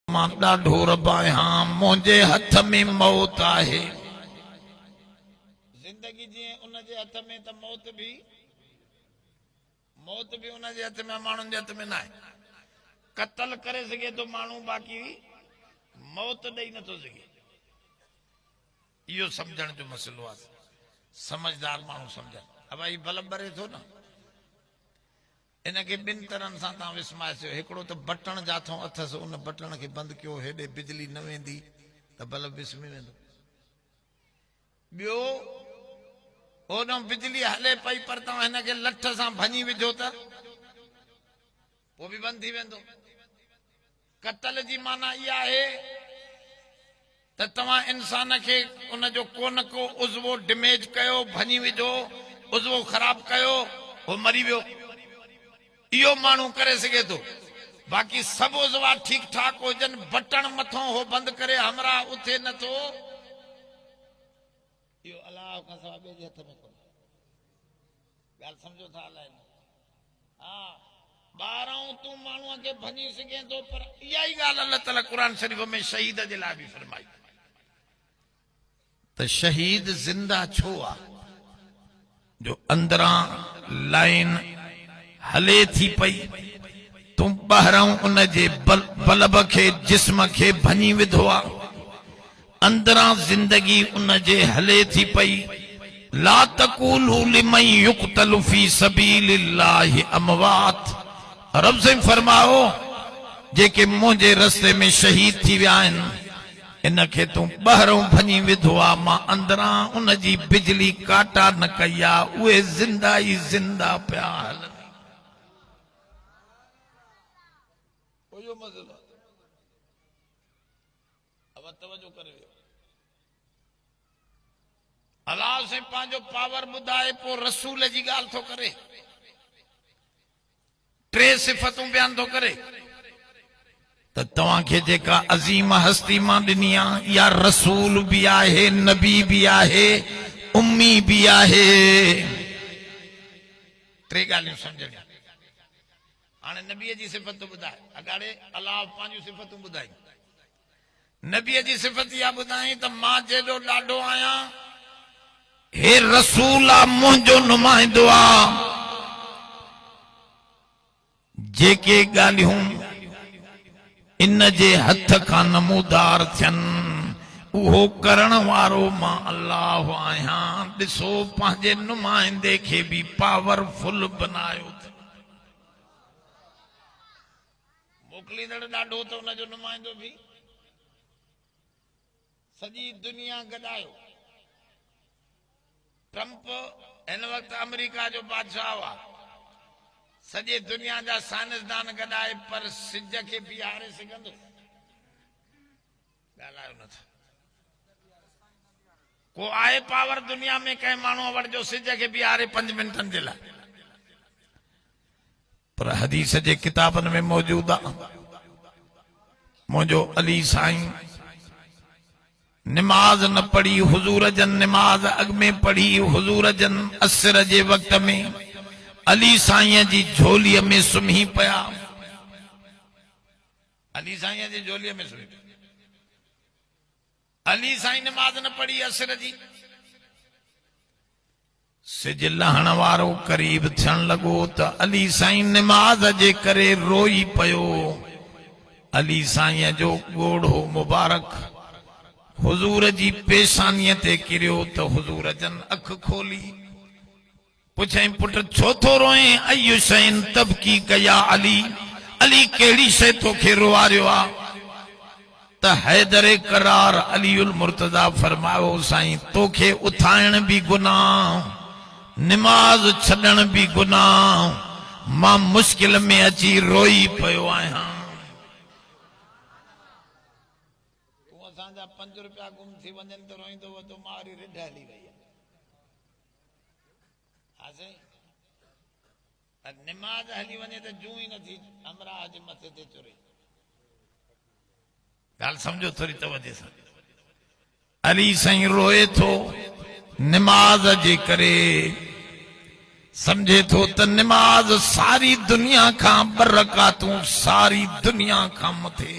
मां ॾाढो रबाया मुंहिंजे हथ में मौत आहे। जिंदगी जीअं उनजे हथ में त मौत भी उनजे हथ में, माण्हुनि जे हथ में न आहे। कत्ल करे सघे थो माण्हू, बाक़ी मौत ॾेई नथो सघे। इहो सम्झण जो मसइलो आहे। समझदार माण्हू सम्झनि। भाई बल्ब ॿरे थो न, इनखे ॿिनि तरहनि सां तव्हां विस्माइसियो। हिकिड़ो त बटण जाथो अथसि, उन बटण खे बंदि कयो, हेॾे बिजली न वेंदी त बल्ब विस्मी वेंदो। ॿियो, होॾो बिजली हले पई पर तव्हां हिनखे लठ सां भञी विझो त पोइ बि बंदि थी वेंदो। कत्ल जी माना इहा आहे त तव्हां इंसान खे उनजो को न को उज़वो डैमेज कयो, भञी विझो, उज़वो ख़राब कयो, उहो मरी वियो। इहो माण्हू करे सघे थो। बाक़ी सभु उज़वा ठीक ठाक हुजनि, बटण मथां हो बंदि करे हमरा उथे नथो, इहो अलाह खां सवाइ ॿिए जे हथ में कोन्हे। ॻाल्हि सम्झो था अलाए? हा, ॿारहं तूं माण्हूअ खे भञी सघे थो, पर इहा ई ॻाल्हि अलाह ताला क़ुर शरीफ़ में शहीद जे लाइ बि फरमाई त शहीद ज़िंदा छो आहे? जो अंदरां लाइन हले थी पई, तूं ॿाहिरां उनजे बल्ब खे, जिस्म खे भञी विधो आहे, अंदरां जिंदगी उनजे हले थी पई। ला तक़ूलू लिमन युक़तलु फी सबीलिल्लाहि अमवात। रब से फरमाओ, जेके मुंहिंजे रस्ते में शहीद थी विया आहिनि, इनखे तूं ॿाहिरां भञी विधो आहे, मां अंदरां उनजी बिजली काटा न कई आहे, उहे ज़िंदा ई ज़िंदा पिया हलनि। तवजो करे अलाह से पंहिंजो पावर ॿुधाए, पोइ रसूल जी ॻाल्हि थो करे, टे सिफ़तूं बयान थो करे त तव्हांखे जेका अज़ीम हस्ती मां ॾिनी आहे, इहा रसूल बि आहे, नबी बि आहे, उम्मी बि आहे। टे ॻाल्हियूं सम्झणियूं। हाणे नबीअ जी सिफ़त ॿुधाए, अगाड़े अलाह पंहिंजूं सिफ़तूं ॿुधाई। नबीअ जी सिफ़त इहा ॿुधाई त मां जेॾो ॾाढो आहियां, हे रसूल आहे, मुंहिंजो नुमाइंदो आहे। जेके ॻाल्हियूं इन जे हथ खां नमूदार थियनि, उहो करण वारो मां अल्लाह आहियां। ॾिसो, पंहिंजे नुमाइंदे खे बि पावरफुल बनायो। मोकिलींदड़ ॾाढो त उनजो नुमाइंदो बि। सॼी दुनिया गॾायो। ट्रंप हिन वक़्तु अमेरिका जो बादशाह हुआ, सॼे दुनिया जा साइंसदान गॾाए, पर सिज खे बीहारे सघंदो? ॻाल्हायो नथा। को आहे पावर दुनिया में कंहिं माण्हू वटि जो सिज खे बीहारे 5 मिंटनि जे लाइ? पर हदीस जे किताबनि में मौजूद आहे। मुंहिंजो अली साईं नमाज न पढ़ी, हुजूर जन नमाज अॻ में पढ़ी, हुजूर जन असर जे वक़्त में अली साईं जी झोलीअ में सुम्ही पिया। अली साईं जी झोलीअ में सुम्ही पिया। अली साईं नमाज न पढ़ी असर जी। सिज लहण वारो करीब थियण लॻो त अली साईं नमाज जे करे रोई पियो। अली साईं जो ॻोढ़ो मुबारक हुजूर जी पेशानीअ ते किरियो त हुजूर जन अख खोली, पुछाई, पुट छो थो रोए? अय्यु शैन तबकी कया अली, अली कहिड़ी शइ तोखे रोआरियो आहे? त हैदर करार अलीउल मुर्तज़ा फरमायो, साईं तोखे उथाइण बि गुनाह, नमाज छॾण बि गुनाह, मां मुश्किल में अची रोई पियो आहियां। 5 रुपया गुम थी वञनि त रोईंदो तो मारी रिढ हली वई आहे। नमाज हली वञे त जूं ई नथी अमराह जे मथे ते चुरे। ॻाल्हि सम्झो थोरी तवजो सां। अली साईं रोए थो नमाज जे करे, समझे थो त नमाज सारी दुनिया खां बरकातूं, सारी दुनिया खां मथे